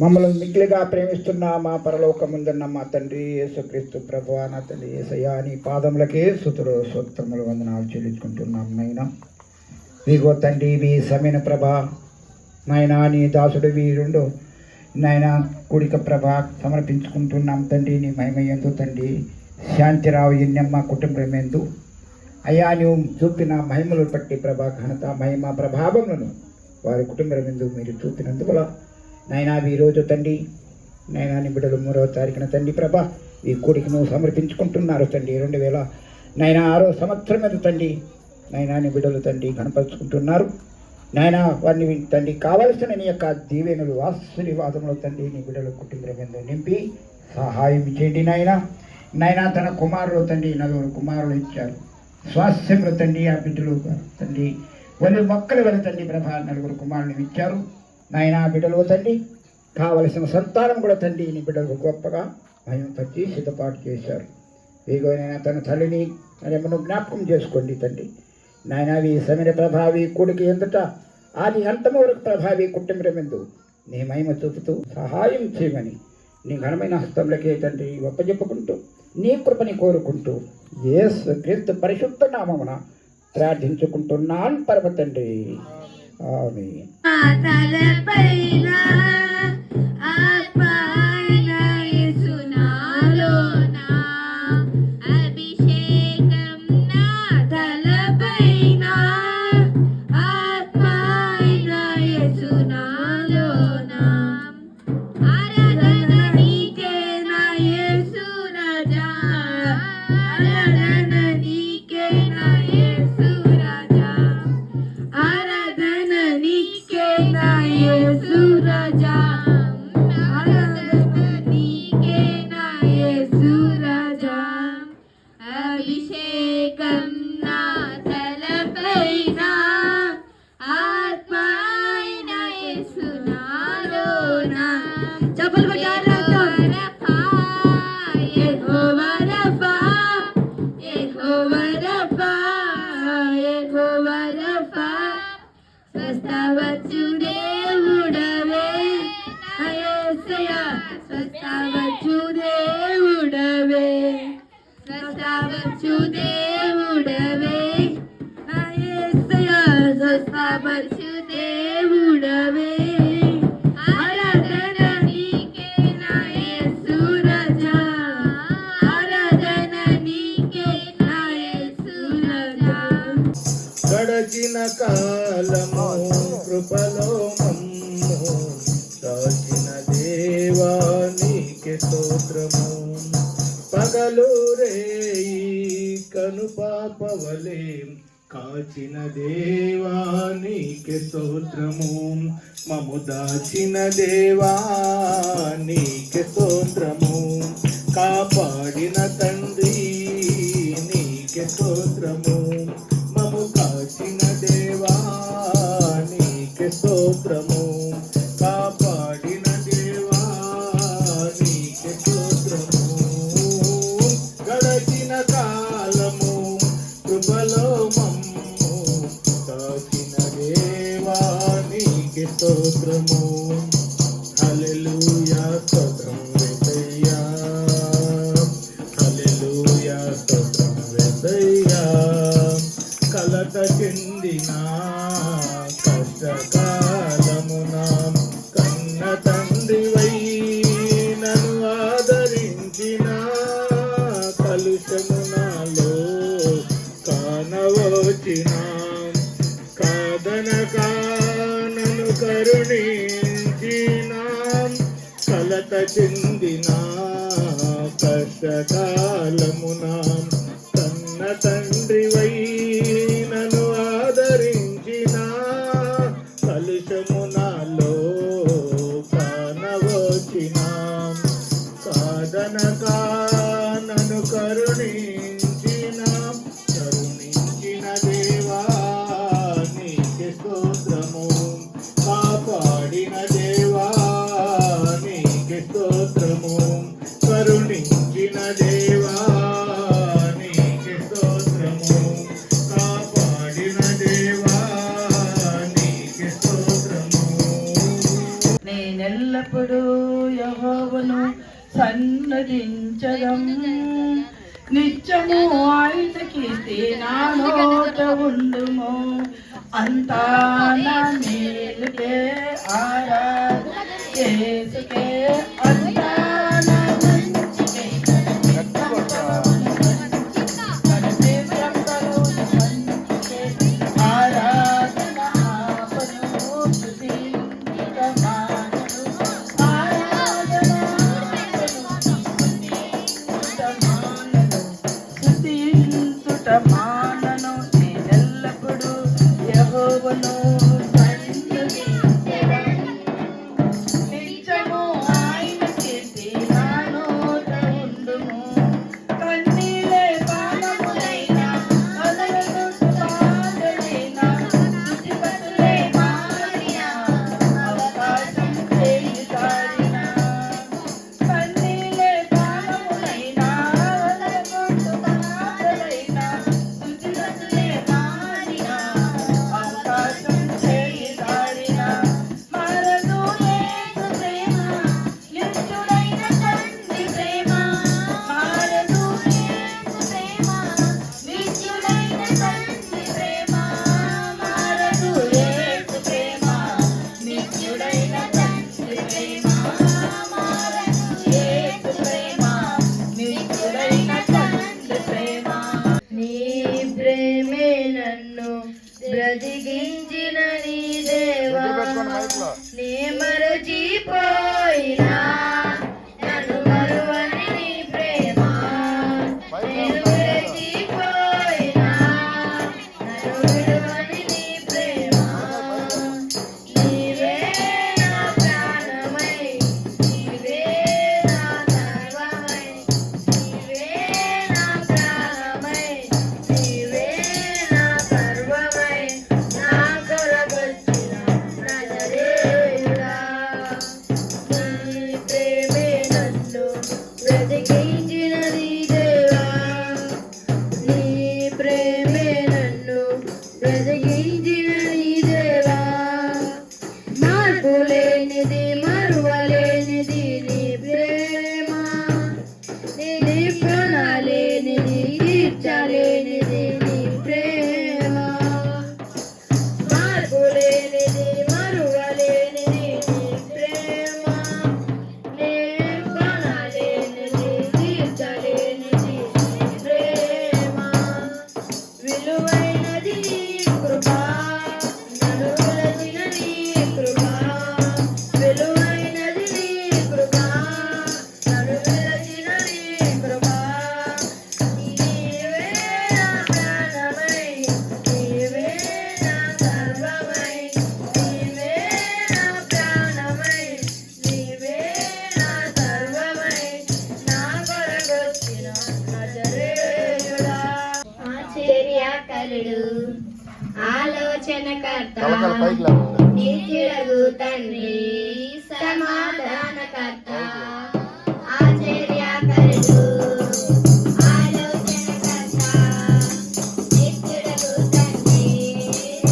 మమ్మల్ని మిక్కిలిగా ప్రేమిస్తున్న మా పరలోకముందున్న మా తండ్రి యేసుక్రీస్తు ప్రభువా, నా తండ్రి యేసయ్యా, నీ పాదములకే స్తుతులు స్తోత్రములు వందనాలు చెల్లించుకుంటున్నాం నైనా. ఇదిగో తండ్రి, మీ సమీన ప్రభ నాయనా, నీ దాసుడు వీరుండు నాయన కుడిక ప్రభ సమర్పించుకుంటున్నాం తండ్రి. నీ మహిమ ఎందు తండ్రి, శాంతిరావు ఎన్నెమ్మ కుటుంబం ఎందు అయ్యా నువ్వు చూపిన మహిమలు బట్టి ప్రభా, ఘనత మహిమ ప్రభావములను వారి కుటుంబం ఎందు మీరు చూపినందువల్ల నాయనా, ఈరోజు తండ్రి నాయనా, నీ బిడ్డలు 3వ తారీఖున తండ్రి ప్రభా ఈ కూడికి నువ్వు సమర్పించుకుంటున్నారు తండ్రి. 2006 సంవత్సరం మీద తండ్రి నాయనా, నీ బిడ్డలు తండ్రి కనపరుచుకుంటున్నారు నాయనా. వారిని తండ్రి కావలసిన నీ యొక్క దీవెనలు ఆశీర్వాదములు తండ్రి నీ బిడ్డల కుటుంబం మీద నింపి సహాయం చేయండి నాయనా. నాయనా, తన కుమారులు తండ్రి 4 కుమారులు ఇచ్చారు. స్వాస్థ్యములు తండ్రి ఆ బిడ్డలు తండ్రి వాళ్ళు మొక్కలు వెళ్ళ తండ్రి ప్రభా 4 కుమారులు ఇచ్చారు నాయనా. బిడ్డలు తండ్రి కావలసిన సంతానం కూడా తండ్రి నీ బిడ్డలకు గొప్పగా మహిమపరిచి సిద్ధపాటు చేశారు. వేగోనైనా తన తల్లిని మనము జ్ఞాపకం చేసుకోండి తండ్రి నాయన. ఈ సమయ ప్రభావి కొడుకు ఎందుట ఆది అంతము వరకు ప్రభావి కుటుంబం ఎందు నీ మహిమ చూపుతూ సహాయం చేయమని నీ ఘనమైన హస్తంలోకే తండ్రి ఒప్పజెప్పుకుంటూ నీ కృపని కోరుకుంటూ యేసు క్రీస్తు పరిశుద్ధ నామమున ప్రార్థించుకుంటున్నాను పరమ తండ్రి. ఆమేన్. గడచిన కాలము కృపలో మమ్ము దాచిన దేవా నీకే స్తోత్రము. పగలు రేయి కనుపాపవలే కాచిన దేవా నీకే స్తోత్రము. మము దాచిన దేవా నీకే స్తోత్రము. కాపాడిన తండ్రి నీకే స్తోత్రము. మము కాచిన దేవా నీకే స్తోత్రము. కాపాడిన దేవా నీకే స్తోత్రము. గడచిన కాలము కృపలో మమ్ము దాచిన దేవా నీకే స్తోత్రము. హల్లెలూయా స్తోత్రం యేసయ్యా, హల్లెలూయా స్తోత్రం యేసయ్యా. నేనెల్లప్పుడూ యెహోవాను సన్నదించదం. నిత్యము ఆయన కీర్తి నా నోట ఉండుము. అంతా నా మేలుకే ఆరాధన యేసుకే, అంతా నా మంచికే. ఆరాధన ఆపను స్తుతించుటమానను. ఆరాధన స్తుతించుటమానను. నేనెల్లప్పుడూ యెహోవాను సన్నిధించెదను. నిత్యము ఆయన కీర్తి నా నోట ఉండుము. కన్నీలే పానములైన కలలగొట్టు బాధలైన స్తుతిపతులే మారిన అవకాశం చేయుదారిన. కన్నీలే పానములైన కలలగొట్టు బాధలైన స్తుతిపతులే మారిన అవకాశం చేయుదారిన. మారదు యేసు ప్రేమ, నిత్యుడైన తండ్రి ప్రేమ. మారదు యేసు ప్రేమ, నిత్యుడైన తండ్రి ప్రేమ. మారదు యేసు ప్రేమ, నిత్యుడైన తండ్రి ప్రేమ. మారదు యేసు ప్రేమ, నిత్యుడైన తండ్రి ప్రేమ. నీ ప్రేమే నన్ను బ్రతికించిన నీ దేవా. నీ మరచిపోయినా నన్ను మరువని నీ ప్రేమ. నేను మరచిపోయినా నన్ను విడువని నీ ప్రేమ. నీవే నా ప్రాణమై, నీవే నా సర్వమై. నీవే నా ప్రాణమై, నీవే నా సర్వమై. నా కొరకొచ్చిన నజరేయుడా. నీ ప్రేమే నన్ను బ్రతికించిన నీ దేవా. నీ ప్రేమే నన్ను బ్రతికించిన నీ దేవా. మార్పు లేనిది మరువలేనిది నీ ప్రేమ. నీ ప్రణాలేనిది తీర్చలేనిది నీ ప్రేమ. మార్పు లేనిది మరువలేనిది నీ ప్రేమ. నీ ప్రణాలేనిది తీర్చలేనిది నీ ప్రేమ. విలువైనది నీ కృప, నన్ను విడచిన నీ కృప. విలువైనది నీ కృప, నన్ను విడచిన నీ కృప. నీవే నా ప్రాణమై, నీవే నా సర్వమై. నీవే నా ప్రాణమై, నీవే నా సర్వమై. నా కొరకొచ్చిన నజరేయుడా. ఆశ్చర్యకరుడు, ఆలోచనకర్త, నిత్యుడగు తండ్రి, సమాధానకర్త. ఆశ్చర్యకరుడు, ఆలోచనకర్త, నిత్యుడగు తండ్రి,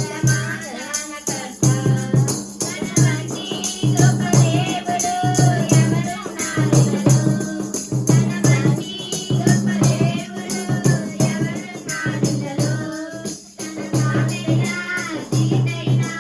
సమాధానకర్త. తన వంటి గొప్ప దేవుడు ఎవరున్నారినను. తన వంటి గొప్ప దేవుడు ఎవరున్నారినను. తన మాటైనా, తీటైనా,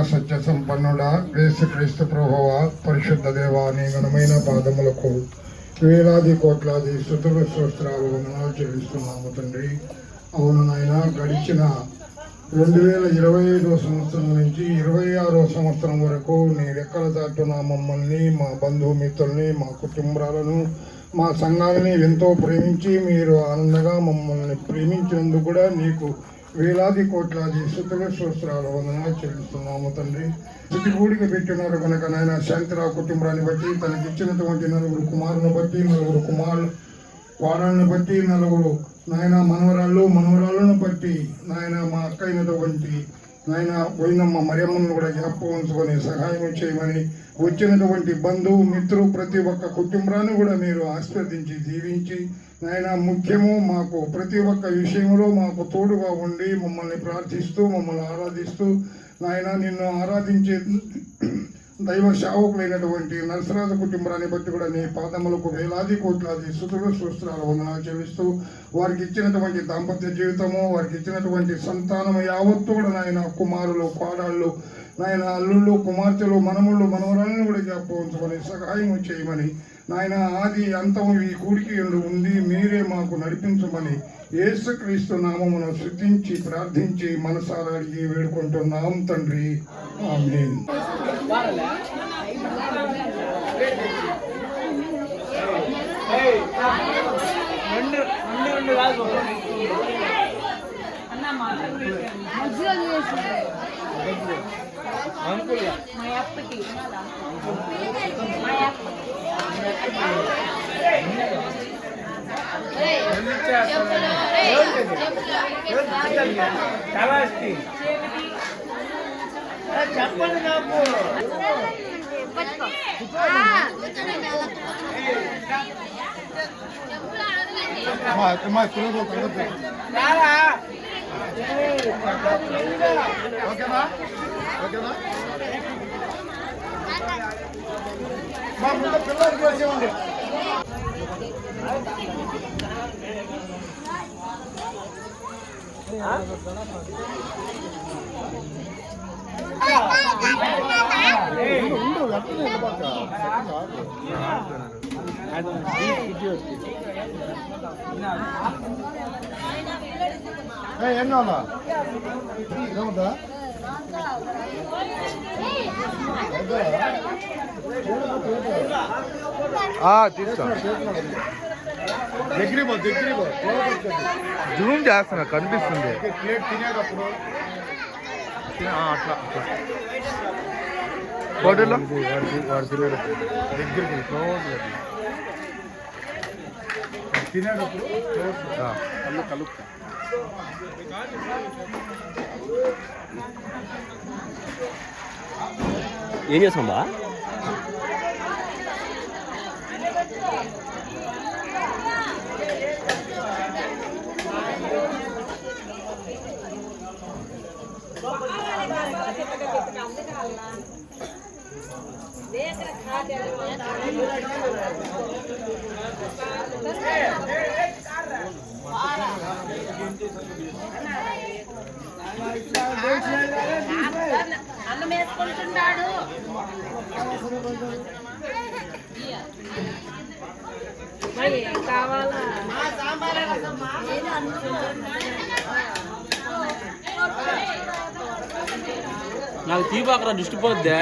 సత్య సంపన్నుడా యేసుక్రీస్తు ప్రభువా పరిశుద్ధ దేవా నీ ఘనమైన పాదములకు వేలాది కోట్లాది స్తుతులు స్తోత్రాలు వందనాలు చెల్లిస్తున్నాము తండ్రి. అవును నాయన, గడిచిన 2025 సంవత్సరం నుంచి 26వ సంవత్సరం వరకు నీ రెక్కల చాటున మమ్మల్ని, మా బంధుమిత్రుల్ని, మా కుటుంబాలను, మా సంఘాలని ఎంతో ప్రేమించి మీరు ఆనందంగా మమ్మల్ని ప్రేమించినందుకు కూడా నీకు వేలాది కోట్లాది స్తుతులు స్తోత్రాలు వందనాలు చెల్లిస్తున్నాము తండ్రి. స్థితి కూడిక పెట్టినారు కనుక నాయన శాంతిరావు కుటుంబాన్ని బట్టి, తనకిచ్చినటువంటి 9 కుమారులను బట్టి, 9 కుమారులు వారాలను బట్టి, 9 నాయన మనవరాళ్ళను బట్టి నాయన మా అక్క అయినటువంటి నాయన పోయినమ్మ మరియమ్మను కూడా జ్ఞాపకం ఉంచుకొని సహాయం చేయమని, వచ్చినటువంటి బంధువు మిత్రులు ప్రతి ఒక్క కుటుంబాన్ని కూడా మీరు ఆశీర్వదించి దీవించి నాయన ముఖ్యము మాకు ప్రతి ఒక్క విషయంలో మాకు తోడుగా ఉండి మమ్మల్ని ప్రార్థిస్తూ మమ్మల్ని ఆరాధిస్తూ నాయన నిన్ను ఆరాధించే దైవ సేవకులైనటువంటి నరసరాజు కుటుంబాన్ని బట్టి కూడా నీ పాదములకు వేలాది కోట్లాది స్తుతులు స్తోత్రాలు వందనాలు చెల్లిస్తూ వారికి ఇచ్చినటువంటి దాంపత్య జీవితము, వారికి ఇచ్చినటువంటి సంతానము యావత్తు కూడా నాయన కుమారులు, కోడళ్ళు, నాయన అల్లుళ్ళు, కుమార్తెలు, మనముళ్ళు, మనవరాలను కూడా జ్ఞాపకం సహాయం చేయమని నాయన ఆది అంతము ఈ కూడికి ఉంది మీరే మాకు నడిపించమని యేసుక్రీస్తు నామమును స్తుతించి ప్రార్థించి మనసారా అడిగి వేడుకుంటున్నాం తండ్రి. ఆమేన్. చెప్పండి నాకు. ఓకేనా మా ముందు పిల్లలు చేసేవాడి ఎన్నోదా తీసుకో దగ్గర జూమ్ చేస్తున్నా కనిపిస్తుంది ప్లేట్ తినేటప్పుడు అట్లా హోటల్లో వాడు తినేటప్పుడు దగ్గరికి తినేటప్పుడు అల్లు కలుపుతా. ఏం చేస్తాం బా అన్నం వేసుకుంటున్నాడు. కావాలా నాకు తీపాకరా దృష్టి పోద్దే.